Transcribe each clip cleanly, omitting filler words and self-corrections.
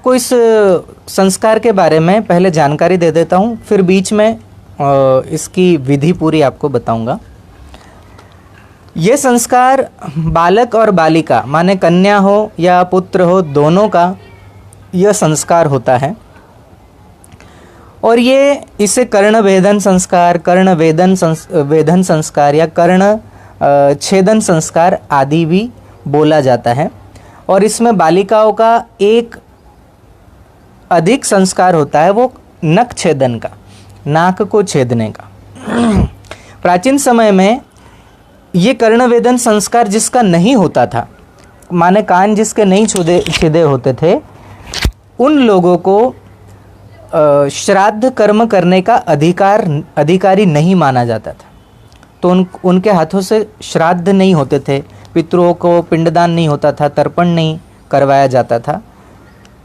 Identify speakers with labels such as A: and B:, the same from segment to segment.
A: आपको इस संस्कार के बारे में पहले जानकारी दे देता हूँ, फिर बीच में इसकी विधि पूरी आपको बताऊंगा। ये संस्कार बालक और बालिका माने कन्या हो या पुत्र हो, दोनों का यह संस्कार होता है। और ये इसे कर्ण वेदन संस्कार, कर्ण वेदन संस्कार या कर्ण छेदन संस्कार आदि भी बोला जाता है। और इसमें बालिकाओं का एक अधिक संस्कार होता है, वो नख छेदन का, नाक को छेदने का। प्राचीन समय में ये कर्णवेदन संस्कार जिसका नहीं होता था, माने कान जिसके नहीं छिदे होते थे, उन लोगों को श्राद्ध कर्म करने का अधिकारी नहीं माना जाता था। तो उनके हाथों से श्राद्ध नहीं होते थे, पितरों को पिंडदान नहीं होता था, तर्पण नहीं करवाया जाता था।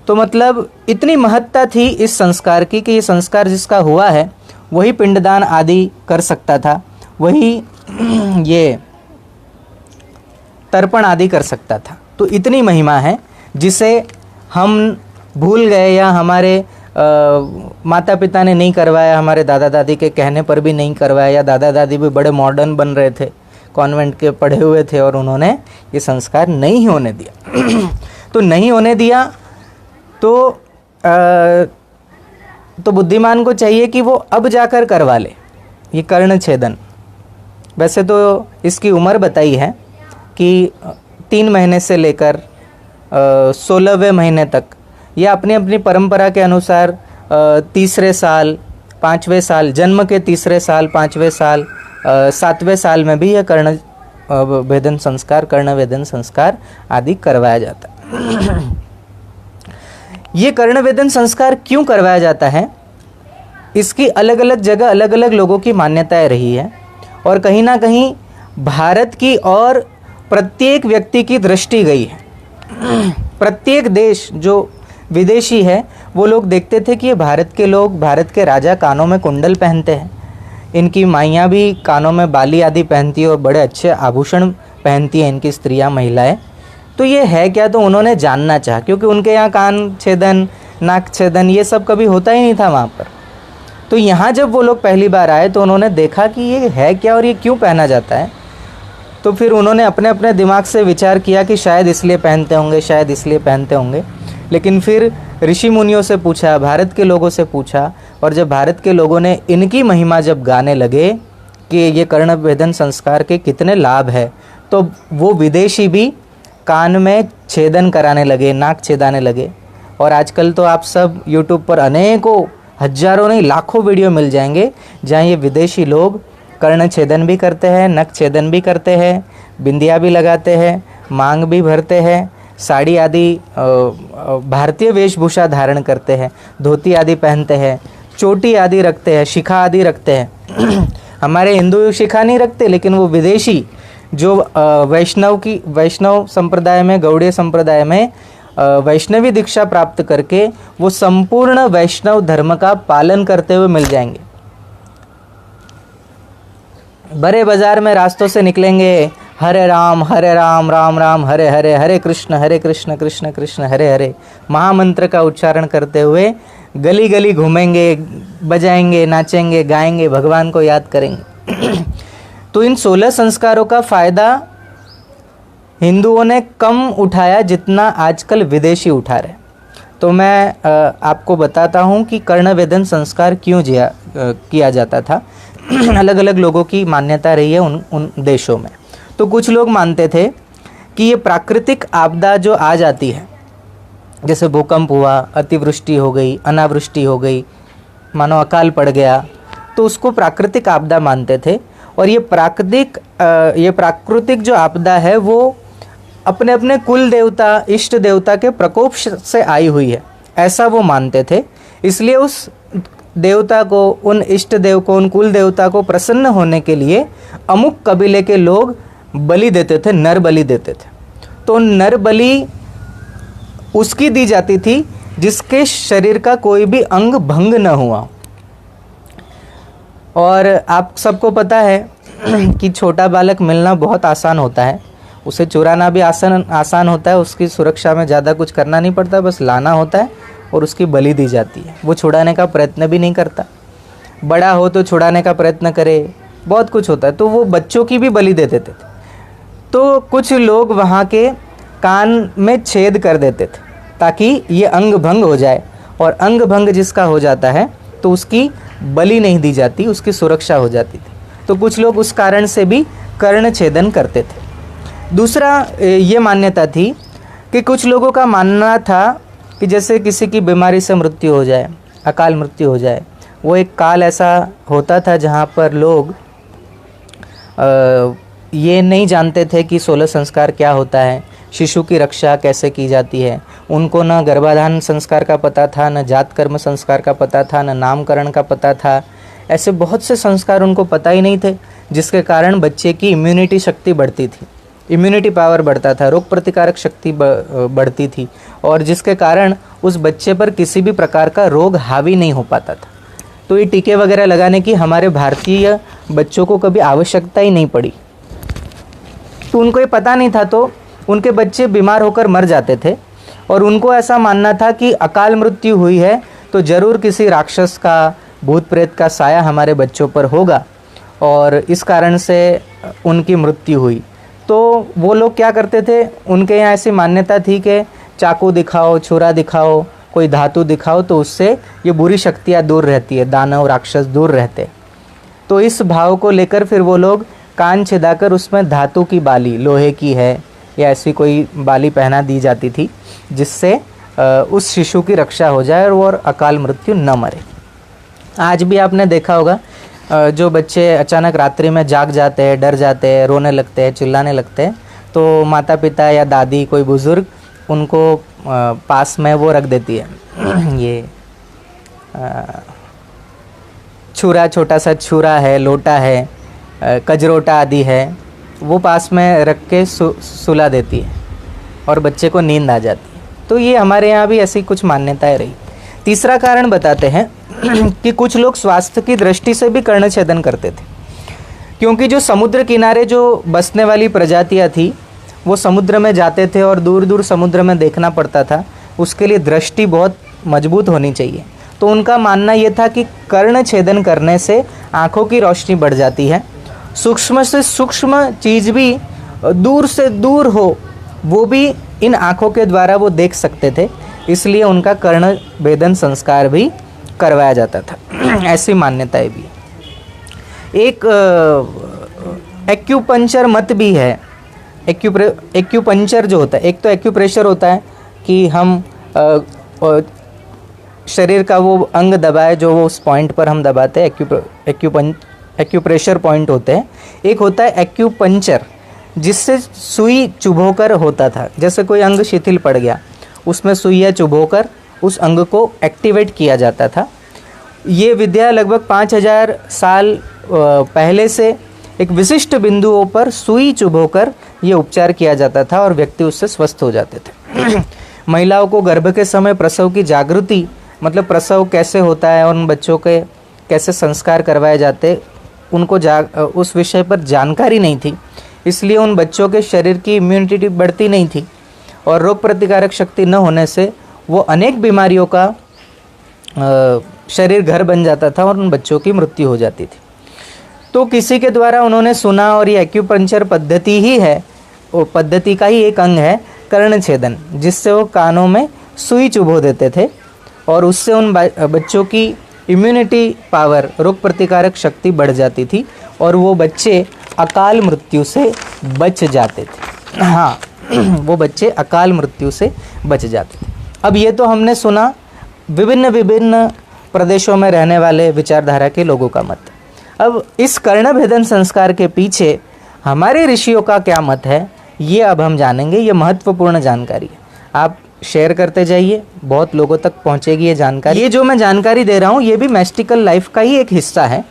A: तो मतलब इतनी महत्ता थी इस संस्कार की कि ये संस्कार जिसका हुआ है वही पिंडदान आदि कर सकता था, वही ये तर्पण आदि कर सकता था। तो इतनी महिमा है जिसे हम भूल गए या हमारे माता पिता ने नहीं करवाया, हमारे दादा दादी के कहने पर भी नहीं करवाया, या दादा दादी भी बड़े मॉडर्न बन रहे थे, कॉन्वेंट के पढ़े हुए थे और उन्होंने ये संस्कार नहीं होने दिया। तो नहीं होने दिया तो बुद्धिमान को चाहिए कि वो अब जाकर करवा ले ये कर्ण छेदन। वैसे तो इसकी उम्र बताई है कि 3 महीने से लेकर 16वें महीने तक, या अपनी अपनी परंपरा के अनुसार तीसरे साल, 5वें साल, जन्म के तीसरे साल, 5वें साल, 7वें साल में भी यह कर्ण वेदन संस्कार आदि करवाया जाता है। ये कर्ण वेदन संस्कार क्यों करवाया जाता है, इसकी अलग अलग जगह अलग अलग लोगों की मान्यताएं रही है। और कहीं ना कहीं भारत की और प्रत्येक व्यक्ति की दृष्टि गई है। प्रत्येक देश जो विदेशी है वो लोग देखते थे कि ये भारत के लोग, भारत के राजा कानों में कुंडल पहनते हैं, इनकी माइयाँ भी कानों में बाली आदि पहनती है और बड़े अच्छे आभूषण पहनती हैं इनकी स्त्रियाँ, महिलाएं। तो ये है क्या, तो उन्होंने जानना चाहा, क्योंकि उनके यहाँ कान छेदन, नाक छेदन ये सब कभी होता ही नहीं था वहाँ पर। तो यहाँ जब वो लोग पहली बार आए तो उन्होंने देखा कि ये है क्या और ये क्यों पहना जाता है। तो फिर उन्होंने अपने अपने दिमाग से विचार किया कि शायद इसलिए पहनते होंगे, शायद इसलिए पहनते होंगे। लेकिन फिर ऋषि मुनियों से पूछा, भारत के लोगों से पूछा, और जब भारत के लोगों ने इनकी महिमा जब गाने लगे कि ये कर्ण वेदन संस्कार के कितने लाभ है, तो वो विदेशी भी कान में छेदन कराने लगे, नाक छेदाने लगे। और आजकल तो आप सब यूट्यूब पर अनेकों, हजारों नहीं लाखों वीडियो मिल जाएंगे जहाँ ये विदेशी लोग कर्ण छेदन भी करते हैं, नख छेदन भी करते हैं, बिंदिया भी लगाते हैं, मांग भी भरते हैं, साड़ी आदि भारतीय वेशभूषा धारण करते हैं, धोती आदि पहनते हैं, चोटी आदि रखते हैं, शिखा आदि रखते हैं। हमारे हिंदू शिखा नहीं रखते, लेकिन वो विदेशी जो वैष्णव संप्रदाय में, गौड़ीय संप्रदाय में वैष्णवी दीक्षा प्राप्त करके वो संपूर्ण वैष्णव धर्म का पालन करते हुए मिल जाएंगे। बड़े बाजार में रास्तों से निकलेंगे, हरे राम राम राम हरे हरे, हरे कृष्ण कृष्ण कृष्ण हरे हरे महामंत्र का उच्चारण करते हुए गली गली घूमेंगे, बजाएंगे, नाचेंगे, गाएंगे, भगवान को याद करेंगे। तो इन 16 संस्कारों का फायदा हिंदुओं ने कम उठाया जितना आजकल विदेशी उठा रहे। तो मैं आपको बताता हूँ कि कर्ण वेदन संस्कार क्यों किया जाता था। अलग अलग लोगों की मान्यता रही है उन देशों में। तो कुछ लोग मानते थे कि ये प्राकृतिक आपदा जो आ जाती है, जैसे भूकंप हुआ, अतिवृष्टि हो गई, अनावृष्टि हो गई, मानो अकाल पड़ गया, तो उसको प्राकृतिक आपदा मानते थे। और ये प्राकृतिक जो आपदा है वो अपने अपने कुल देवता, इष्ट देवता के प्रकोप से आई हुई है, ऐसा वो मानते थे। इसलिए उस देवता को, उन इष्ट देव को, उन कुल देवता को प्रसन्न होने के लिए अमुक कबीले के लोग बलि देते थे, नर बलि देते थे। तो नर बलि उसकी दी जाती थी जिसके शरीर का कोई भी अंग भंग न हुआ। और आप सबको पता है कि छोटा बालक मिलना बहुत आसान होता है, उसे चुराना भी आसान होता है, उसकी सुरक्षा में ज़्यादा कुछ करना नहीं पड़ता, बस लाना होता है और उसकी बलि दी जाती है। वो छुड़ाने का प्रयत्न भी नहीं करता, बड़ा हो तो छुड़ाने का प्रयत्न करे, बहुत कुछ होता है, तो वो बच्चों की भी बलि दे देते थे। तो कुछ लोग वहाँ के कान में छेद कर देते थे ताकि ये अंग भंग हो जाए, और अंग भंग जिसका हो जाता है तो उसकी बलि नहीं दी जाती, उसकी सुरक्षा हो जाती थी। तो कुछ लोग उस कारण से भी कर्ण छेदन करते थे। दूसरा ये मान्यता थी कि कुछ लोगों का मानना था कि जैसे किसी की बीमारी से मृत्यु हो जाए, अकाल मृत्यु हो जाए, वो एक काल ऐसा होता था जहाँ पर लोग ये नहीं जानते थे कि 16 संस्कार क्या होता है, शिशु की रक्षा कैसे की जाती है। उनको न गर्भाधान संस्कार का पता था, न जात कर्म संस्कार का पता था, न नामकरण का पता था। ऐसे बहुत से संस्कार उनको पता ही नहीं थे, जिसके कारण बच्चे की इम्यूनिटी शक्ति बढ़ती थी, इम्यूनिटी पावर बढ़ता था, रोग प्रतिकारक शक्ति बढ़ती थी, और जिसके कारण उस बच्चे पर किसी भी प्रकार का रोग हावी नहीं हो पाता था। तो ये टीके वगैरह लगाने की हमारे भारतीय बच्चों को कभी आवश्यकता ही नहीं पड़ी। तो उनको ये पता नहीं था, तो उनके बच्चे बीमार होकर मर जाते थे, और उनको ऐसा मानना था कि अकाल मृत्यु हुई है तो ज़रूर किसी राक्षस का, भूत प्रेत का साया हमारे बच्चों पर होगा, और इस कारण से उनकी मृत्यु हुई। तो वो लोग क्या करते थे, उनके यहाँ ऐसी मान्यता थी कि चाकू दिखाओ, छुरा दिखाओ, कोई धातु दिखाओ, तो उससे ये बुरी शक्तियाँ दूर रहती है, दानव राक्षस दूर रहते। तो इस भाव को लेकर फिर वो लोग कान छिदाकर उसमें धातु की बाली, लोहे की है या ऐसी कोई बाली पहना दी जाती थी, जिससे उस शिशु की रक्षा हो जाए और वो अकाल मृत्यु न मरे। आज भी आपने देखा होगा, जो बच्चे अचानक रात्रि में जाग जाते हैं, डर जाते हैं, रोने लगते हैं, चिल्लाने लगते हैं, तो माता पिता या दादी, कोई बुज़ुर्ग उनको पास में वो रख देती है ये छुरा, छोटा सा छुरा है, लोटा है, कजरोटा आदि है, वो पास में रख के सुला देती है और बच्चे को नींद आ जाती है। तो ये हमारे यहाँ भी ऐसी कुछ मान्यताएं रही। तीसरा कारण बताते हैं कि कुछ लोग स्वास्थ्य की दृष्टि से भी कर्ण छेदन करते थे, क्योंकि जो समुद्र किनारे जो बसने वाली प्रजातियाँ थी वो समुद्र में जाते थे और दूर दूर समुद्र में देखना पड़ता था, उसके लिए दृष्टि बहुत मजबूत होनी चाहिए। तो उनका मानना ये था कि कर्ण छेदन करने से आँखों की रोशनी बढ़ जाती है, सूक्ष्म से सूक्ष्म चीज़ भी दूर से दूर हो वो भी इन आँखों के द्वारा वो देख सकते थे, इसलिए उनका कर्ण भेदन संस्कार भी करवाया जाता था। ऐसी मान्यताएं भी। एक एक्यूपंचर मत भी है। एक्यूपंचर जो होता है, एक तो एक्यूप्रेशर होता है कि हम शरीर का वो अंग दबाए जो वो उस पॉइंट पर हम दबाते हैं, एक्यूप्रेशर पॉइंट होते हैं। एक होता है एक्यूपंचर, जिससे सुई चुभोकर होता था, जैसे कोई अंग शिथिल पड़ गया उसमें सुइयाँ चुभोकर उस अंग को एक्टिवेट किया जाता था। ये विद्या लगभग 5000 साल पहले से एक विशिष्ट बिंदुओं पर सुई चुभोकर ये उपचार किया जाता था और व्यक्ति उससे स्वस्थ हो जाते थे। महिलाओं को गर्भ के समय प्रसव की जागृति, मतलब प्रसव कैसे होता है और उन बच्चों के कैसे संस्कार करवाए जाते, उनको उस विषय पर जानकारी नहीं थी, इसलिए उन बच्चों के शरीर की इम्यूनिटी बढ़ती नहीं थी और रोग प्रतिकारक शक्ति न होने से वो अनेक बीमारियों का शरीर घर बन जाता था और उन बच्चों की मृत्यु हो जाती थी। तो किसी के द्वारा उन्होंने सुना, और ये एक्यूपंचर पद्धति ही है, वो पद्धति का ही एक अंग है कर्ण छेदन, जिससे वो कानों में सुई चुभो देते थे और उससे उन बच्चों की इम्यूनिटी पावर, रोग प्रतिकारक शक्ति बढ़ जाती थी और वो बच्चे अकाल मृत्यु से बच जाते थे। हाँ, वो बच्चे अकाल मृत्यु से बच जाते थे। अब ये तो हमने सुना विभिन्न विभिन्न प्रदेशों में रहने वाले विचारधारा के लोगों का मत। अब इस कर्ण भेदन संस्कार के पीछे हमारे ऋषियों का क्या मत है, ये अब हम जानेंगे। ये महत्वपूर्ण जानकारी है, आप शेयर करते जाइए, बहुत लोगों तक पहुंचेगी ये जानकारी। ये जो मैं जानकारी दे रहा हूँ ये भी मैस्टिकल लाइफ का ही एक हिस्सा है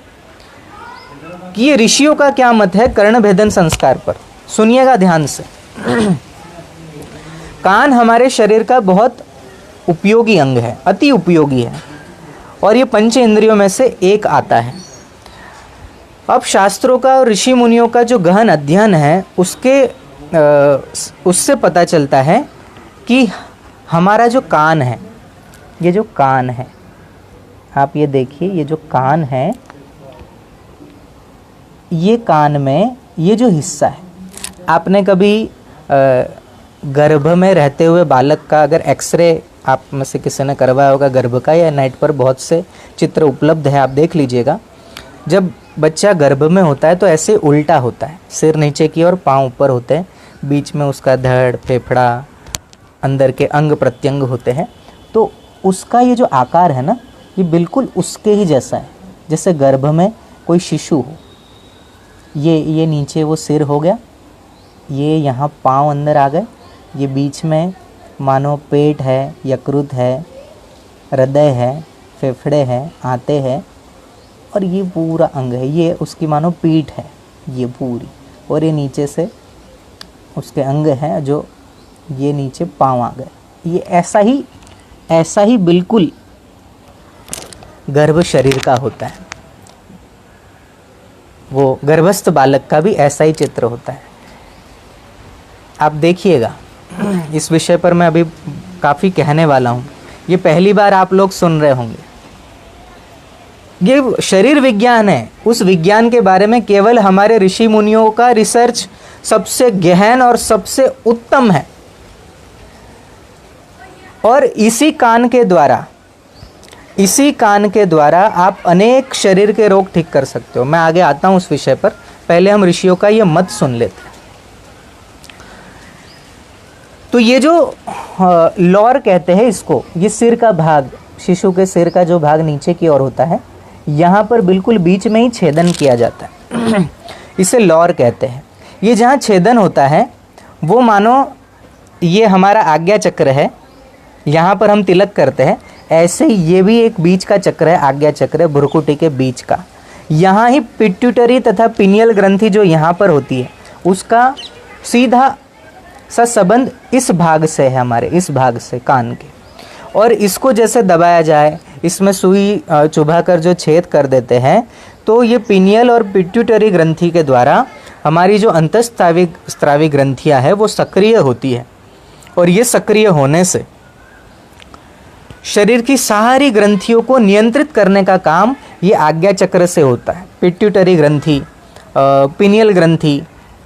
A: कि ये ऋषियों का क्या मत है कर्ण भेदन संस्कार पर। सुनिएगा ध्यान से। कान हमारे शरीर का बहुत उपयोगी अंग है, अति उपयोगी है, और ये पंच इंद्रियों में से एक आता है। अब शास्त्रों का और ऋषि मुनियों का जो गहन अध्ययन है उससे पता चलता है कि हमारा जो कान है ये जो कान है, आप ये देखिए, ये जो कान है, ये कान में ये जो हिस्सा है, आपने कभी गर्भ में रहते हुए बालक का अगर एक्सरे आप में से किसी ने करवाया होगा गर्भ का, या नेट पर बहुत से चित्र उपलब्ध है, आप देख लीजिएगा। जब बच्चा गर्भ में होता है तो ऐसे उल्टा होता है, सिर नीचे की और पाँव ऊपर होते हैं, बीच में उसका धड़, फेफड़ा, अंदर के अंग प्रत्यंग होते हैं। तो उसका ये जो आकार है ना, ये बिल्कुल उसके ही जैसा है, जैसे गर्भ में कोई शिशु हो। ये नीचे वो सिर हो गया, ये यहाँ पाँव अंदर आ गए, ये बीच में मानो पेट है, यकृत है, हृदय है, फेफड़े हैं, आंतें हैं, और ये पूरा अंग है, ये उसकी मानो पीठ है ये पूरी, और ये नीचे से उसके अंग हैं जो ये नीचे पाँव आ गए। ये ऐसा ही बिल्कुल गर्भ शरीर का होता है। वो गर्भस्थ बालक का भी ऐसा ही चित्र होता है। आप देखिएगा, इस विषय पर मैं अभी काफ़ी कहने वाला हूँ, ये पहली बार आप लोग सुन रहे होंगे। ये शरीर विज्ञान है, उस विज्ञान के बारे में केवल हमारे ऋषि मुनियों का रिसर्च सबसे गहन और सबसे उत्तम है। और इसी कान के द्वारा आप अनेक शरीर के रोग ठीक कर सकते हो। मैं आगे आता हूं उस विषय पर, पहले हम ऋषियों का ये मत सुन लेते हैं। तो ये जो लॉर कहते हैं इसको, ये सिर का भाग, शिशु के सिर का जो भाग नीचे की ओर होता है, यहाँ पर बिल्कुल बीच में ही छेदन किया जाता है इसे लॉर कहते हैं। ये जहाँ छेदन होता है वो मानो ये हमारा आज्ञा चक्र है, यहाँ पर हम तिलक करते हैं, ऐसे ही ये भी एक बीच का चक्र है, आज्ञा चक्र, भ्रुकुटी के बीच का। यहाँ ही पिट्यूटरी तथा पिनियल ग्रंथि जो यहाँ पर होती है, उसका सीधा सा संबंध इस भाग से है, हमारे इस भाग से, कान के। और इसको जैसे दबाया जाए, इसमें सुई चुभा कर जो छेद कर देते हैं, तो ये पिनियल और पिट्यूटरी ग्रंथि के द्वारा हमारी जो अंतःस्रावी ग्रंथियाँ है वो सक्रिय होती है। और ये सक्रिय होने से शरीर की सारी ग्रंथियों को नियंत्रित करने का काम ये आज्ञा चक्र से होता है। पिट्यूटरी ग्रंथि, पिनियल ग्रंथि,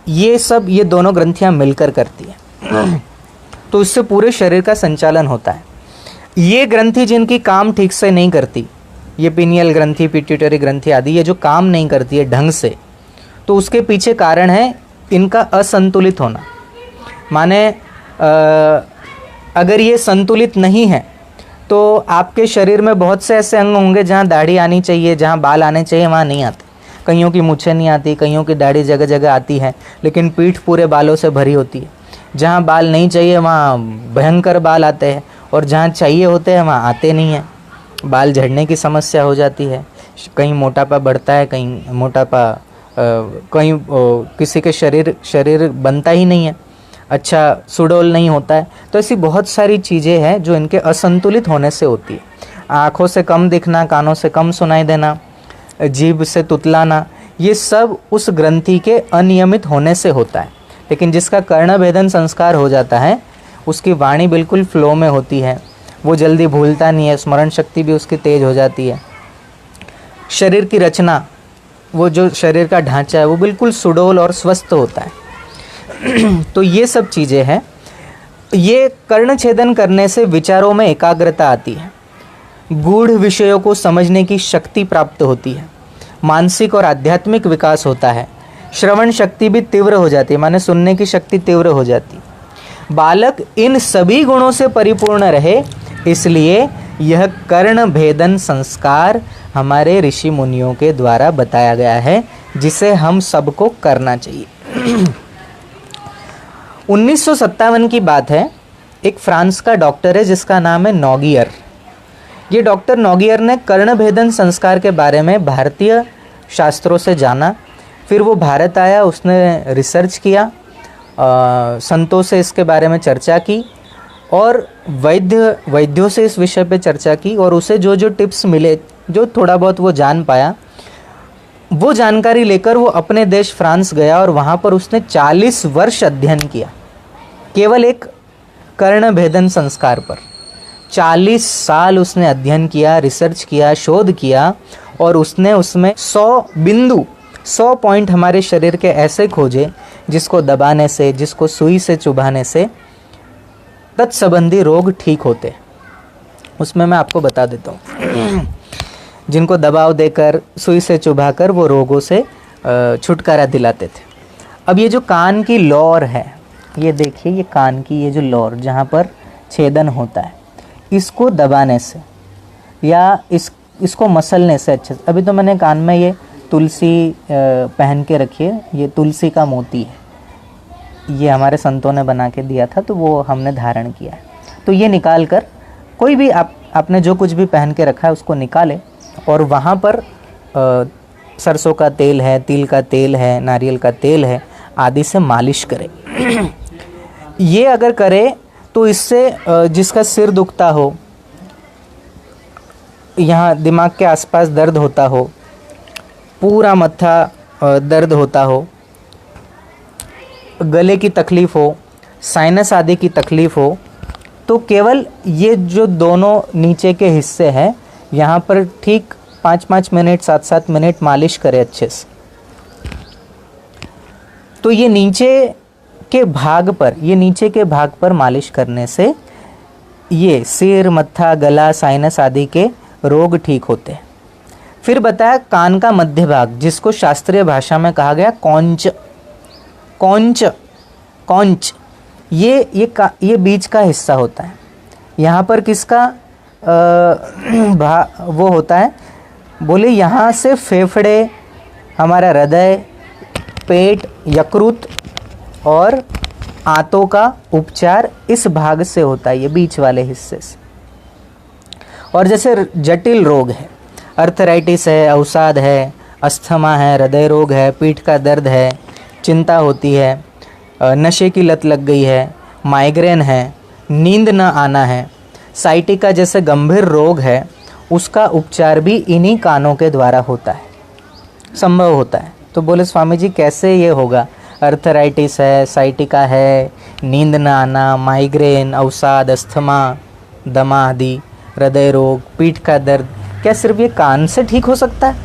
A: ये दोनों ग्रंथियां मिलकर करती है। तो इससे पूरे शरीर का संचालन होता है। ये ग्रंथि जिनकी काम ठीक से नहीं करती, ये पिनियल ग्रंथि, पिट्यूटरी ग्रंथि आदि, ये जो काम नहीं करती है ढंग से, तो उसके पीछे कारण है इनका असंतुलित होना। माने अगर ये संतुलित नहीं है तो आपके शरीर में बहुत से ऐसे अंग होंगे जहाँ दाढ़ी आनी चाहिए, जहाँ बाल आने चाहिए, वहाँ नहीं आते। कईयों की मूछें नहीं आती, कईयों की दाढ़ी जगह जगह आती है, लेकिन पीठ पूरे बालों से भरी होती है। जहाँ बाल नहीं चाहिए वहाँ भयंकर बाल आते हैं, और जहाँ चाहिए होते हैं वहाँ आते नहीं हैं। बाल झड़ने की समस्या हो जाती है, कहीं मोटापा बढ़ता है, कहीं मोटापा कहीं किसी के शरीर बनता ही नहीं है, अच्छा सुडौल नहीं होता है। तो ऐसी बहुत सारी चीज़ें हैं जो इनके असंतुलित होने से होती है। आँखों से कम दिखना, कानों से कम सुनाई देना, जीभ से तुतलाना, ये सब उस ग्रंथि के अनियमित होने से होता है। लेकिन जिसका कर्णभेदन संस्कार हो जाता है, उसकी वाणी बिल्कुल फ्लो में होती है, वो जल्दी भूलता नहीं है, स्मरण शक्ति भी उसकी तेज हो जाती है। शरीर की रचना, वो जो शरीर का ढांचा है वो बिल्कुल सुडौल और स्वस्थ होता है। तो ये सब चीज़ें हैं। ये कर्ण छेदन करने से विचारों में एकाग्रता आती है, गूढ़ विषयों को समझने की शक्ति प्राप्त होती है, मानसिक और आध्यात्मिक विकास होता है, श्रवण शक्ति भी तीव्र हो जाती है, माने सुनने की शक्ति तीव्र हो जाती है। बालक इन सभी गुणों से परिपूर्ण रहे, इसलिए यह कर्ण भेदन संस्कार हमारे ऋषि मुनियों के द्वारा बताया गया है, जिसे हम सबको करना चाहिए। 1957 की बात है। एक फ्रांस का डॉक्टर है जिसका नाम है नॉगियर। ये डॉक्टर नॉगियर ने कर्णभेदन संस्कार के बारे में भारतीय शास्त्रों से जाना। फिर वो भारत आया, उसने रिसर्च किया, संतों से इसके बारे में चर्चा की और वैद्यों से इस विषय पे चर्चा की, और उसे जो जो टिप्स मिले, जो थोड़ा बहुत वो जान पाया, वो जानकारी लेकर वो अपने देश फ्रांस गया और वहाँ पर उसने 40 वर्ष अध्ययन किया केवल एक कर्णभेदन संस्कार पर। 40 साल उसने अध्ययन किया, रिसर्च किया, शोध किया और उसने उसमें 100 पॉइंट हमारे शरीर के ऐसे खोजे जिसको दबाने से, जिसको सुई से चुभाने से तत्संबंधी रोग ठीक होते। उसमें मैं आपको बता देता हूँ जिनको दबाव देकर, सुई से चुभाकर वो रोगों से छुटकारा दिलाते थे। अब ये जो कान की लौर है, ये देखिए, ये कान की ये जो लौर जहाँ पर छेदन होता है, इसको दबाने से या इसको मसलने से अच्छे से, अभी तो मैंने कान में ये तुलसी पहन के रखी है, ये तुलसी का मोती है, ये हमारे संतों ने बना के दिया था तो वो हमने धारण किया है। तो ये निकाल कर, कोई भी आपने जो कुछ भी पहन के रखा है उसको निकाले और वहाँ पर सरसों का तेल है, तिल का तेल है, नारियल का तेल है आदि से मालिश करें। ये अगर करे तो इससे जिसका सिर दुखता हो, यहाँ दिमाग के आसपास दर्द होता हो, पूरा मत्था दर्द होता हो, गले की तकलीफ़ हो, साइनस आदि की तकलीफ़ हो, तो केवल ये जो दोनों नीचे के हिस्से हैं यहाँ पर ठीक 5-5 मिनट 7-7 मिनट मालिश करें अच्छे से। तो ये नीचे के भाग पर मालिश करने से ये सिर, मत्था, गला, साइनस आदि के रोग ठीक होते हैं। फिर बताया कान का मध्य भाग, जिसको शास्त्रीय भाषा में कहा गया कौंच, ये बीच का हिस्सा होता है। यहाँ पर किसका वो होता है, बोले यहाँ से फेफड़े, हमारा हृदय, पेट, यकृत और आंतों का उपचार इस भाग से होता है, ये बीच वाले हिस्से से। और जैसे जटिल रोग है, अर्थराइटिस है, अवसाद है, अस्थमा है, हृदय रोग है, पीठ का दर्द है, चिंता होती है, नशे की लत लग गई है, माइग्रेन है, नींद न आना है, साइटिका जैसे गंभीर रोग है, उसका उपचार भी इन्हीं कानों के द्वारा होता है, संभव होता है। तो बोले स्वामी जी कैसे ये होगा, अर्थराइटिस है, साइटिका है, नींद न आना, माइग्रेन, अवसाद, अस्थमा, दमा आदि, हृदय रोग, पीठ का दर्द, क्या सिर्फ ये कान से ठीक हो सकता है?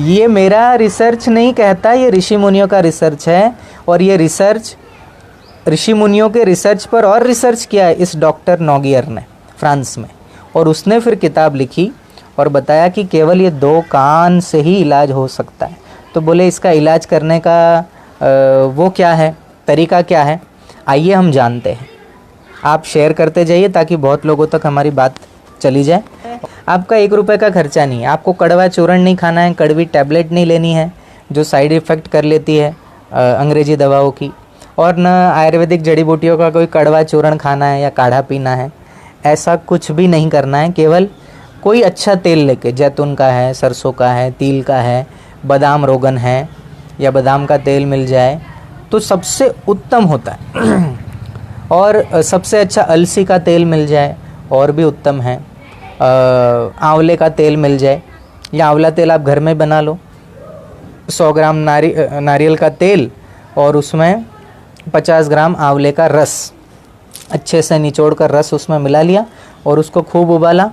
A: ये मेरा रिसर्च नहीं कहता, ये ऋषि मुनियों का रिसर्च है। और ये रिसर्च ऋषि मुनियों के रिसर्च पर और रिसर्च किया है इस डॉक्टर नोगियर ने फ्रांस में, और उसने फिर किताब लिखी और बताया कि केवल ये 2 कान से ही इलाज हो सकता है। तो बोले इसका इलाज करने का वो क्या है, तरीका क्या है, आइए हम जानते हैं। आप शेयर करते जाइए ताकि बहुत लोगों तक हमारी बात चली जाए। आपका 1 रुपये का खर्चा नहीं है, आपको कड़वा चूर्ण नहीं खाना है, कड़वी टैबलेट नहीं लेनी है जो साइड इफ़ेक्ट कर लेती है अंग्रेजी दवाओं की, और न आयुर्वेदिक जड़ी बूटियों का कोई कड़वा चूर्ण खाना है या काढ़ा पीना है, ऐसा कुछ भी नहीं करना है। केवल कोई अच्छा तेल लेके, जैतून का है, सरसों का है, तिल का है, बादाम रोगन है या बादाम का तेल मिल जाए तो सबसे उत्तम होता है। और सबसे अच्छा अलसी का तेल मिल जाए और भी उत्तम है। आंवले का तेल मिल जाए या आंवला तेल आप घर में बना लो, 100 ग्राम नारियल का तेल और उसमें 50 ग्राम आंवले का रस अच्छे से निचोड़ कर रस उसमें मिला लिया और उसको खूब उबाला,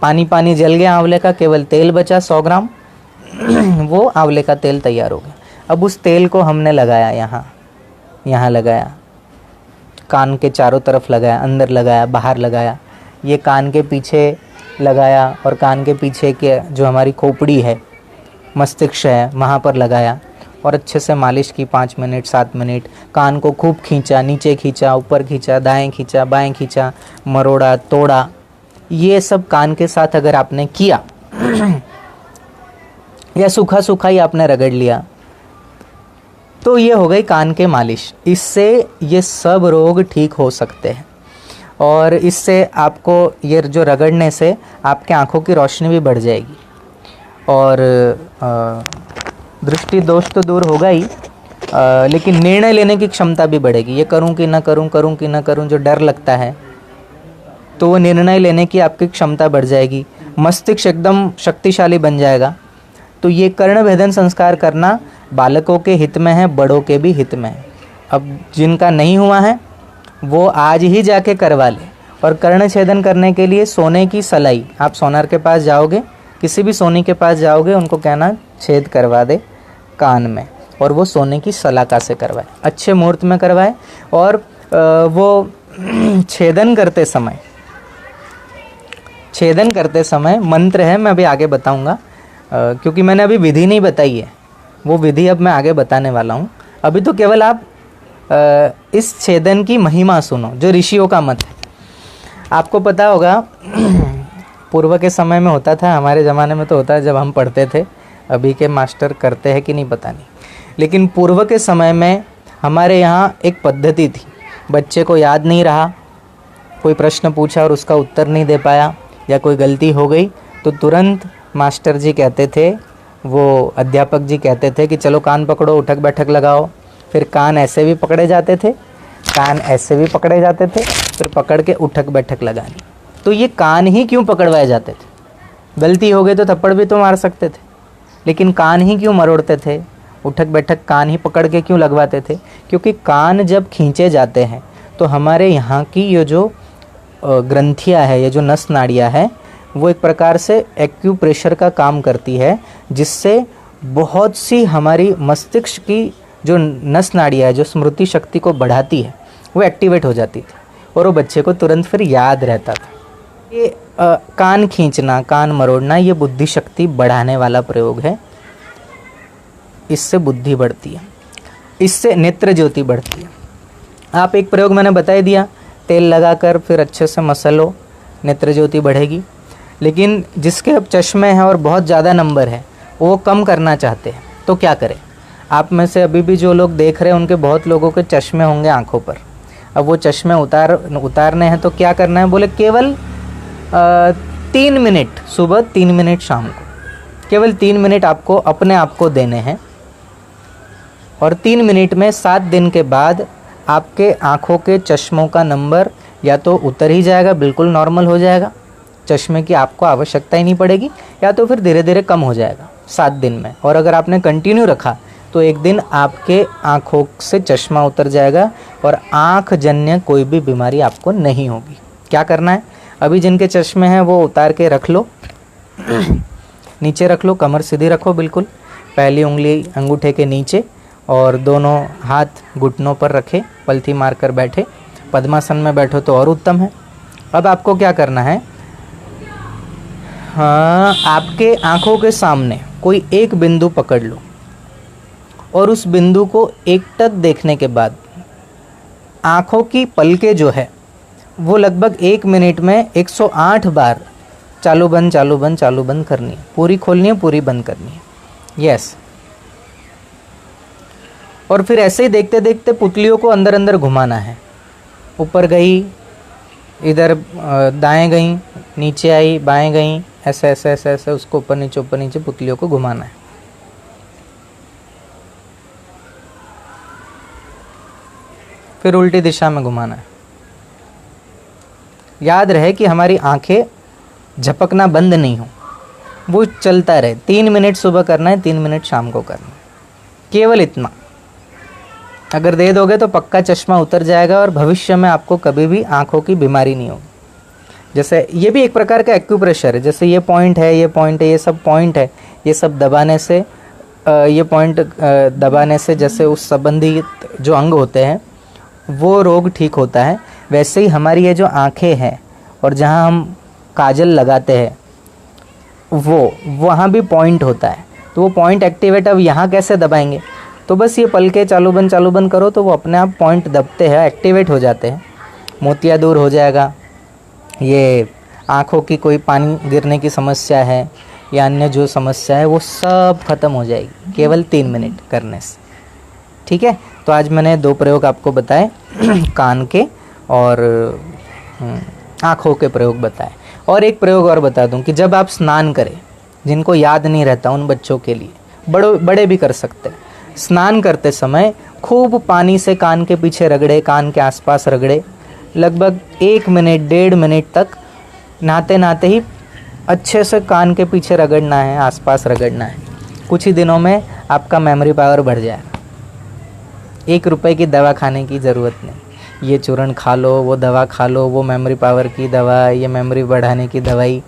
A: पानी जल गया आंवले का, केवल तेल बचा 100 ग्राम, वो आंवले का तेल तैयार हो गया। अब उस तेल को हमने लगाया, यहाँ लगाया, कान के चारों तरफ लगाया, अंदर लगाया, बाहर लगाया, ये कान के पीछे लगाया और कान के पीछे के जो हमारी खोपड़ी है, मस्तिष्क है, वहाँ पर लगाया और अच्छे से मालिश की 5 मिनट 7 मिनट। कान को खूब खींचा, नीचे खींचा, ऊपर खींचा, दाएं खींचा, बाएं खींचा, मरोड़ा, तोड़ा, ये सब कान के साथ अगर आपने किया या सूखा ही आपने रगड़ लिया तो ये हो गई कान के मालिश। इससे ये सब रोग ठीक हो सकते हैं और इससे आपको ये जो रगड़ने से आपके आँखों की रोशनी भी बढ़ जाएगी और दृष्टि दोष तो दूर होगा ही, लेकिन निर्णय लेने की क्षमता भी बढ़ेगी। ये करूं कि ना करूं, जो डर लगता है तो वो निर्णय लेने की आपकी क्षमता बढ़ जाएगी, मस्तिष्क एकदम शक्तिशाली बन जाएगा। तो ये कर्ण भेदन संस्कार करना बालकों के हित में है, बड़ों के भी हित में है। अब जिनका नहीं हुआ है वो आज ही जाके करवा ले और कर्ण छेदन करने के लिए सोने की सलाई, आप सोनार के पास जाओगे, किसी भी सोनी के पास जाओगे, उनको कहना छेद करवा दे कान में, और वो सोने की सलाका से करवाए, अच्छे मुहूर्त में करवाए। और वो छेदन करते समय मंत्र है, मैं अभी आगे बताऊंगा, क्योंकि मैंने अभी विधि नहीं बताई है, वो विधि अब मैं आगे बताने वाला हूँ। अभी तो केवल आप इस छेदन की महिमा सुनो, जो ऋषियों का मत है। आपको पता होगा पूर्व के समय में होता था, हमारे ज़माने में तो होता है जब हम पढ़ते थे, अभी के मास्टर करते हैं कि नहीं पता नहीं, लेकिन पूर्व के समय में हमारे यहाँ एक पद्धति थी। बच्चे को याद नहीं रहा, कोई प्रश्न पूछा और उसका उत्तर नहीं दे पाया, या कोई गलती हो गई, तो तुरंत मास्टर जी कहते थे, वो अध्यापक जी कहते थे कि चलो कान पकड़ो, उठक बैठक लगाओ। फिर कान ऐसे भी पकड़े जाते थे, फिर पकड़ के उठक बैठक लगानी। तो ये कान ही क्यों पकड़वाए जाते थे? गलती हो गई तो थप्पड़ भी तो मार सकते थे, लेकिन कान ही क्यों मरोड़ते थे? उठक बैठक कान ही पकड़ के क्यों लगवाते थे? क्योंकि कान जब खींचे जाते हैं तो हमारे यहाँ की ये जो ग्रंथियाँ है, ये जो नस नाड़ियाँ है, वो एक प्रकार से एक्यूप्रेशर का काम करती है, जिससे बहुत सी हमारी मस्तिष्क की जो नस नाड़ियाँ है, जो स्मृति शक्ति को बढ़ाती है, वो एक्टिवेट हो जाती थी, और वो बच्चे को तुरंत फिर याद रहता था। ये कान खींचना, कान मरोड़ना, ये बुद्धि शक्ति बढ़ाने वाला प्रयोग है। इससे बुद्धि बढ़ती है, इससे नेत्र ज्योति बढ़ती है। आप एक प्रयोग मैंने बता ही दिया, तेल लगाकर फिर अच्छे से मसलो, नेत्र ज्योति बढ़ेगी। लेकिन जिसके अब चश्मे हैं और बहुत ज़्यादा नंबर है, वो कम करना चाहते हैं, तो क्या करें? आप में से अभी भी जो लोग देख रहे हैं, उनके बहुत लोगों के चश्मे होंगे आँखों पर। अब वो चश्मे उतारने हैं तो क्या करना है? बोले केवल 3 मिनट सुबह, 3 मिनट शाम को, केवल 3 मिनट आपको अपने आप को देने हैं। और 3 मिनट में 7 दिन के बाद आपके आँखों के चश्मों का नंबर या तो उतर ही जाएगा, बिल्कुल नॉर्मल हो जाएगा, चश्मे की आपको आवश्यकता ही नहीं पड़ेगी, या तो फिर धीरे धीरे कम हो जाएगा 7 दिन में। और अगर आपने कंटिन्यू रखा तो एक दिन आपके आँखों से चश्मा उतर जाएगा और आँख जन्य कोई भी बीमारी आपको नहीं होगी। क्या करना है? अभी जिनके चश्मे हैं वो उतार के रख लो, नीचे रख लो, कमर सीधी रखो बिल्कुल, पहली उंगली अंगूठे के नीचे और दोनों हाथ घुटनों पर रखे, पलथी मारकर बैठे। पद्मासन में बैठो तो और उत्तम है। अब आपको क्या करना है? हाँ, आपके आँखों के सामने कोई एक बिंदु पकड़ लो और उस बिंदु को एकटक देखने के बाद आँखों की पलकें जो है वो लगभग 1 मिनट में 108 बार चालू बंद करनी है। पूरी खोलनी है, पूरी बंद करनी है। यस। और फिर ऐसे ही देखते देखते पुतलियों को अंदर अंदर घुमाना है। ऊपर गई, इधर दाएं गई, नीचे आई, बाएं गई, ऐसे ऐसे ऐसे ऐसे उसको ऊपर नीचे पुतलियों को घुमाना है। फिर उल्टी दिशा में घुमाना है। याद रहे कि हमारी आंखें झपकना बंद नहीं हो, वो चलता रहे। 3 मिनट सुबह करना है, 3 मिनट शाम को करना है, केवल इतना। अगर दे दोगे तो पक्का चश्मा उतर जाएगा और भविष्य में आपको कभी भी आंखों की बीमारी नहीं होगी। जैसे ये भी एक प्रकार का एक्यूप्रेशर है। जैसे ये पॉइंट है, ये पॉइंट है, ये सब पॉइंट है, ये सब दबाने से, ये पॉइंट दबाने से जैसे उस संबंधित जो अंग होते हैं वो रोग ठीक होता है, वैसे ही हमारी ये जो आँखें हैं और जहाँ हम काजल लगाते हैं वो वहाँ भी पॉइंट होता है। तो वो पॉइंट एक्टिवेट, अब यहाँ कैसे दबाएंगे? तो बस ये पलके चालू बंद करो तो वो अपने आप पॉइंट दबते हैं, एक्टिवेट हो जाते हैं। मोतिया दूर हो जाएगा। ये आँखों की कोई पानी गिरने की समस्या है या अन्य जो समस्या है वो सब खत्म हो जाएगी केवल 3 मिनट करने से। ठीक है, तो आज मैंने 2 प्रयोग आपको बताए कान के और आँखों के प्रयोग बताए। और एक प्रयोग और बता दूं कि जब आप स्नान करें, जिनको याद नहीं रहता उन बच्चों के लिए, बड़े भी कर सकते हैं। स्नान करते समय खूब पानी से कान के पीछे रगड़े, कान के आसपास रगड़े, लगभग 1 मिनट 1.5 मिनट तक नहाते नहाते ही अच्छे से कान के पीछे रगड़ना है, आसपास रगड़ना है। कुछ ही दिनों में आपका मेमोरी पावर बढ़ जाएगा। 1 रुपए की दवा खाने की ज़रूरत नहीं। ये चूर्ण खा लो, वो दवा खा लो, वो मेमोरी पावर की दवा, ये मेमोरी बढ़ाने की दवाई।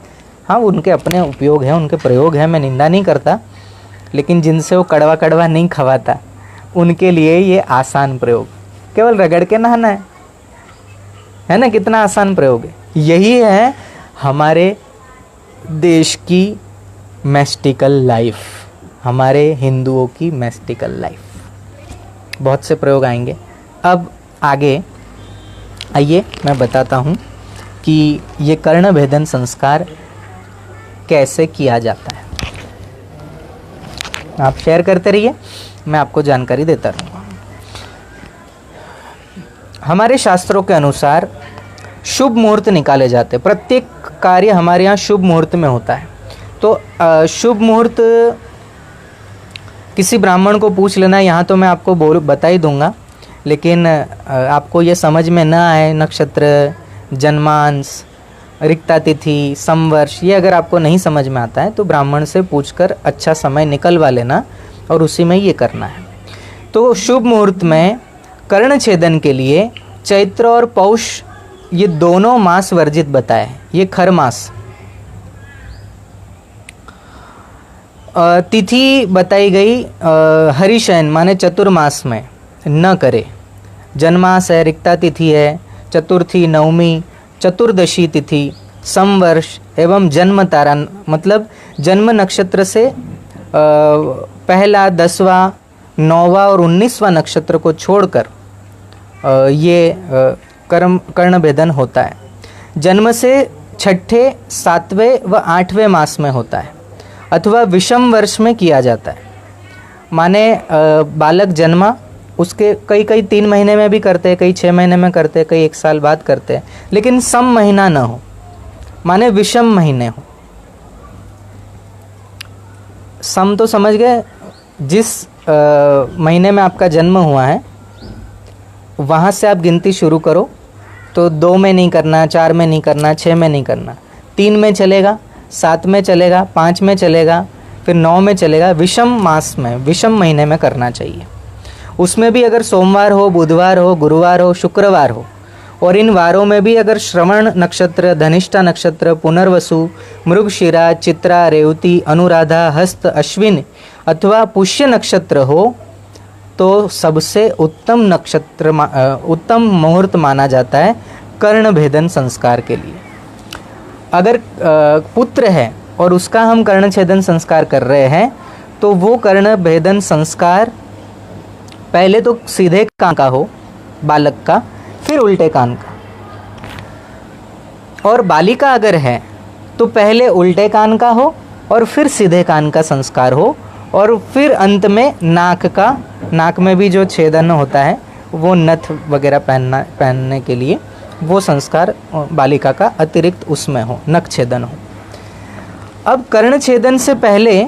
A: हाँ, उनके अपने उपयोग हैं, उनके प्रयोग हैं, मैं निंदा नहीं करता, लेकिन जिनसे वो कड़वा कड़वा नहीं खवाता उनके लिए ये आसान प्रयोग, केवल रगड़ के नहाना है ना, कितना आसान प्रयोग है। यही है हमारे देश की मैस्टिकल लाइफ, हमारे हिंदुओं की मैस्टिकल लाइफ। बहुत से प्रयोग आएंगे। अब आगे आइए मैं बताता हूँ कि ये कर्ण भेदन संस्कार कैसे किया जाता है। आप शेयर करते रहिए, मैं आपको जानकारी देता रहूँगा। हमारे शास्त्रों के अनुसार शुभ मुहूर्त निकाले जाते हैं। प्रत्येक कार्य हमारे यहाँ शुभ मुहूर्त में होता है। तो शुभ मुहूर्त किसी ब्राह्मण को पूछ लेना, यहाँ तो मैं आपको बता ही दूंगा, लेकिन आपको ये समझ में ना आए, नक्षत्र, जन्मांश, रिक्ता तिथि, संवर्ष, ये अगर आपको नहीं समझ में आता है तो ब्राह्मण से पूछकर अच्छा समय निकलवा लेना और उसी में ये करना है। तो शुभ मुहूर्त में कर्ण छेदन के लिए चैत्र और पौष ये दोनों मास वर्जित बताए हैं। ये खर मास। तिथि बताई गई हरिशयन माने चतुर्मास में न करे। जन्मास है, रिक्ता तिथि है, चतुर्थी, नवमी, चतुर्दशी तिथि, संवर्ष एवं जन्म तारा मतलब जन्म नक्षत्र से पहला, 10वां, 9वां और 19वां नक्षत्र को छोड़कर ये कर्ण भेदन होता है। जन्म से छठे, 7वें व 8वें मास में होता है अथवा विषम वर्ष में किया जाता है। माने बालक जन्मा, उसके कई 3 महीने में भी करते हैं, कई 6 महीने में करते हैं, कई 1 साल बाद करते हैं, लेकिन सम महीना न हो, माने विषम महीने हो। सम तो समझ गए, जिस महीने में आपका जन्म हुआ है वहाँ से आप गिनती शुरू करो। तो 2 में नहीं करना, 4 में नहीं करना, 6 में नहीं करना, 3 में चलेगा, 7 में चलेगा, 5 में चलेगा, फिर 9 में चलेगा। विषम मास में, विषम महीने में करना चाहिए। उसमें भी अगर सोमवार हो, बुधवार हो, गुरुवार हो, शुक्रवार हो, और इन वारों में भी अगर श्रवण नक्षत्र, धनिष्ठा नक्षत्र, पुनर्वसु, मृगशिरा, चित्रा, रेवती, अनुराधा, हस्त, अश्विन अथवा पुष्य नक्षत्र हो तो सबसे उत्तम नक्षत्र, उत्तम मुहूर्त माना जाता है कर्ण भेदन संस्कार के लिए। अगर पुत्र है और उसका हम कर्ण छेदन संस्कार कर रहे हैं तो वो कर्ण भेदन संस्कार पहले तो सीधे कान का हो बालक का, फिर उल्टे कान का। और बालिका अगर है तो पहले उल्टे कान का हो और फिर सीधे कान का संस्कार हो, और फिर अंत में नाक का, नाक में भी जो छेदन होता है वो नथ वगैरह पहनने के लिए वो संस्कार बालिका का अतिरिक्त उसमें हो, नख छेदन हो। अब कर्ण छेदन से पहले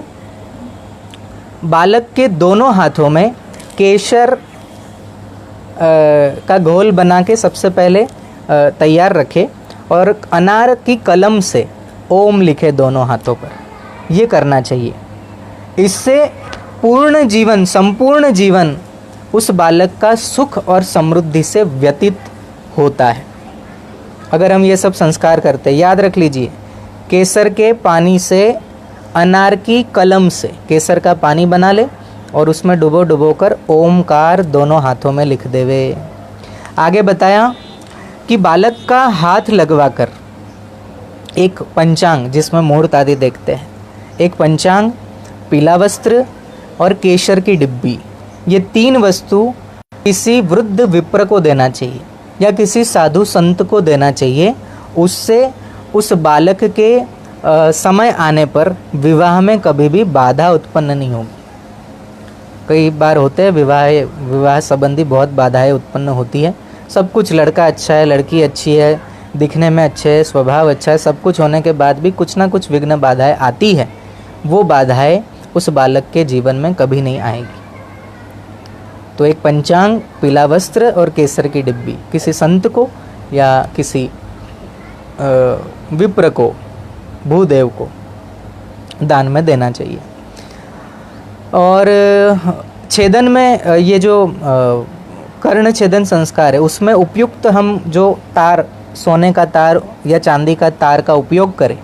A: बालक के दोनों हाथों में केसर का घोल बना के सबसे पहले तैयार रखे और अनार की कलम से ओम लिखे दोनों हाथों पर। ये करना चाहिए। इससे पूर्ण जीवन, संपूर्ण जीवन उस बालक का सुख और समृद्धि से व्यतीत होता है अगर हम ये सब संस्कार करते हैं। याद रख लीजिए, केसर के पानी से, अनार की कलम से केसर का पानी बना ले और उसमें डुबो कर ओमकार दोनों हाथों में लिख देवे। आगे बताया कि बालक का हाथ लगवा कर एक पंचांग, जिसमें मुहूर्त आदि देखते हैं, एक पंचांग, पीला वस्त्र और केसर की डिब्बी, ये 3 वस्तु किसी वृद्ध विप्र को देना चाहिए या किसी साधु संत को देना चाहिए। उससे उस बालक के समय आने पर विवाह में कभी भी बाधा उत्पन्न नहीं होगी। कई बार होते हैं विवाह संबंधी बहुत बाधाएं उत्पन्न होती है। सब कुछ, लड़का अच्छा है, लड़की अच्छी है, दिखने में अच्छे है, स्वभाव अच्छा है, सब कुछ होने के बाद भी कुछ ना कुछ विघ्न बाधाएं आती है। वो बाधाएं उस बालक के जीवन में कभी नहीं आएगी। तो एक पंचांग, पीला वस्त्र और केसर की डिब्बी किसी संत को या किसी विप्र को, भूदेव को दान में देना चाहिए। और छेदन में ये जो कर्ण छेदन संस्कार है उसमें उपयुक्त हम जो तार, सोने का तार या चांदी का तार का उपयोग करें,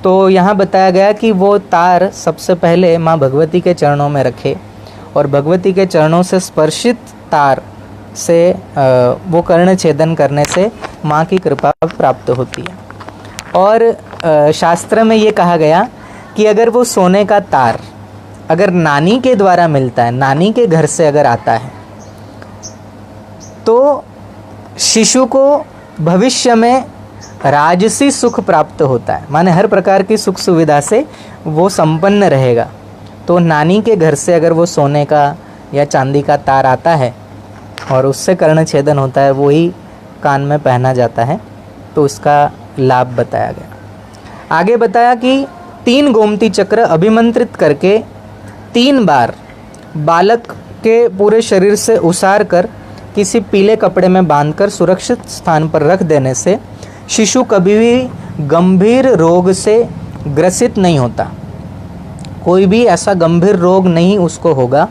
A: तो यहाँ बताया गया कि वो तार सबसे पहले माँ भगवती के चरणों में रखे और भगवती के चरणों से स्पर्शित तार से वो कर्ण छेदन करने से माँ की कृपा प्राप्त होती है। और शास्त्र में ये कहा गया कि अगर वो सोने का तार अगर नानी के द्वारा मिलता है, नानी के घर से अगर आता है, तो शिशु को भविष्य में राजसी सुख प्राप्त होता है, माने हर प्रकार की सुख सुविधा से वो संपन्न रहेगा। तो नानी के घर से अगर वो सोने का या चांदी का तार आता है और उससे कर्ण छेदन होता है, वही कान में पहना जाता है, तो उसका लाभ बताया गया। आगे बताया कि 3 गोमती चक्र अभिमंत्रित करके 3 बार बालक के पूरे शरीर से उसार कर किसी पीले कपड़े में बांधकर सुरक्षित स्थान पर रख देने से शिशु कभी भी गंभीर रोग से ग्रसित नहीं होता। कोई भी ऐसा गंभीर रोग नहीं उसको होगा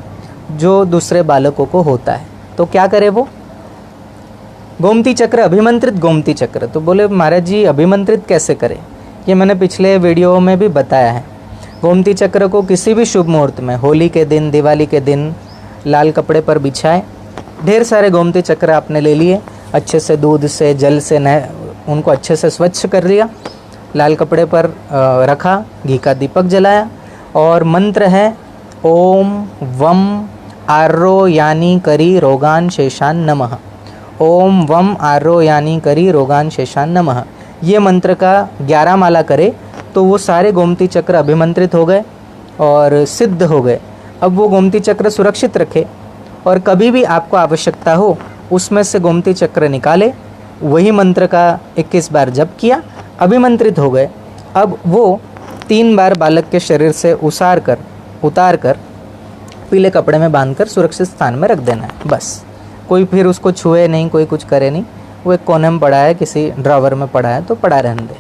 A: जो दूसरे बालकों को होता है। तो क्या करे वो? गोमती चक्र, अभिमंत्रित गोमती चक्र। तो बोले महाराज जी अभिमंत्रित कैसे करें? ये मैंने पिछले वीडियो में भी बताया है। गोमती चक्र को किसी भी शुभ मुहूर्त में, होली के दिन, दिवाली के दिन, लाल कपड़े पर बिछाए। ढेर सारे गोमती चक्र आपने ले लिए, अच्छे से दूध से, जल से उनको अच्छे से स्वच्छ कर लिया, लाल कपड़े पर रखा, घी का दीपक जलाया और मंत्र है ओम वम आर्रो यानी करी रोगान शेषान नमः। ओम वम आर्रो यानी करी रोगान शेषान नमः। ये मंत्र का 11 माला करे तो वो सारे गोमती चक्र अभिमंत्रित हो गए और सिद्ध हो गए। अब वो गोमती चक्र सुरक्षित रखे और कभी भी आपको आवश्यकता हो उसमें से गोमती चक्र निकाले, वही मंत्र का 21 बार जप किया, अभिमंत्रित हो गए। अब वो 3 बार बालक के शरीर से उतार कर पीले कपड़े में बांधकर सुरक्षित स्थान में रख देना है, बस। कोई फिर उसको छुए नहीं, कोई कुछ करे नहीं, वो एक कोने में पड़ा है, किसी ड्रॉवर में पड़ा है तो पड़ा रहने दे।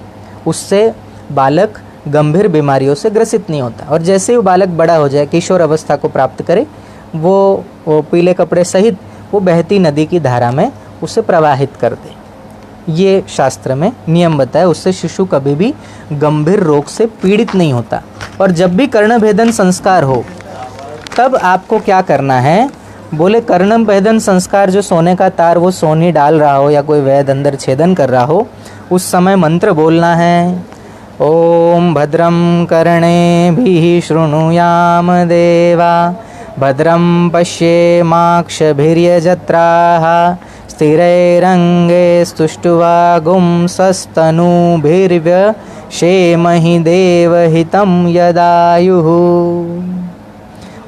A: उससे बालक गंभीर बीमारियों से ग्रसित नहीं होता। और जैसे ही वो बालक बड़ा हो जाए, किशोर अवस्था को प्राप्त करे, वो पीले कपड़े सहित वो बहती नदी की धारा में उसे प्रवाहित कर दे। ये शास्त्र में नियम बताया, उससे शिशु कभी भी गंभीर रोग से पीड़ित नहीं होता। और जब भी कर्णभेदन संस्कार हो तब आपको क्या करना है? बोले कर्णभेदन संस्कार, जो सोने का तार वो सोनी डाल रहा हो या कोई वैद्य अंदर छेदन कर रहा हो, उस समय मंत्र बोलना है ओम भद्रं कर्णेभिः शृणुयाम देवा भद्रं पश्येमाक्षभिर्यजत्राः स्थिरैरङ्गैस्तुष्ट्वागुंसस्तनूभिर्व्यशेमहि देवहितं यदायुः।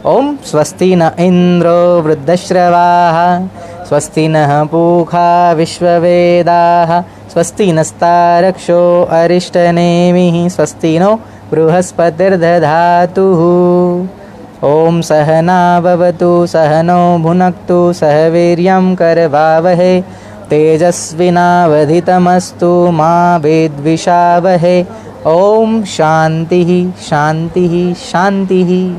A: ओम स्वस्ति न इंद्रो वृद्धश्रवाः स्वस्ति नः पूषा विश्ववेदाः स्वस्ति नस्तारक्षो अरिष्टनेमिः स्वस्ति नो बृहस्पतिर्दधातुः। ओम सहना भवतु सहनो भुनक्तु सह वीर्यं करवावहै तेजस्विनावधितमस्तु मा विद्विषावहै। ओम शांति शांति शांति।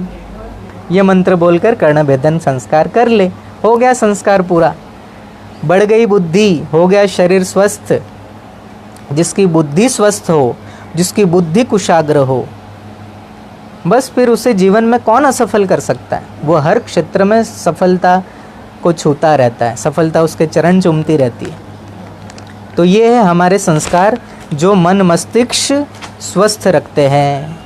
A: ये मंत्र बोलकर कर्णभेदन संस्कार कर ले, हो गया संस्कार पूरा। बढ़ गई बुद्धि, हो गया शरीर स्वस्थ। जिसकी बुद्धि स्वस्थ हो, जिसकी बुद्धि कुशाग्र हो, बस फिर उसे जीवन में कौन असफल कर सकता है? वो हर क्षेत्र में सफलता को छूता रहता है, सफलता उसके चरण चूमती रहती है। तो ये है हमारे संस्कार जो मन मस्तिष्क स्वस्थ रखते हैं।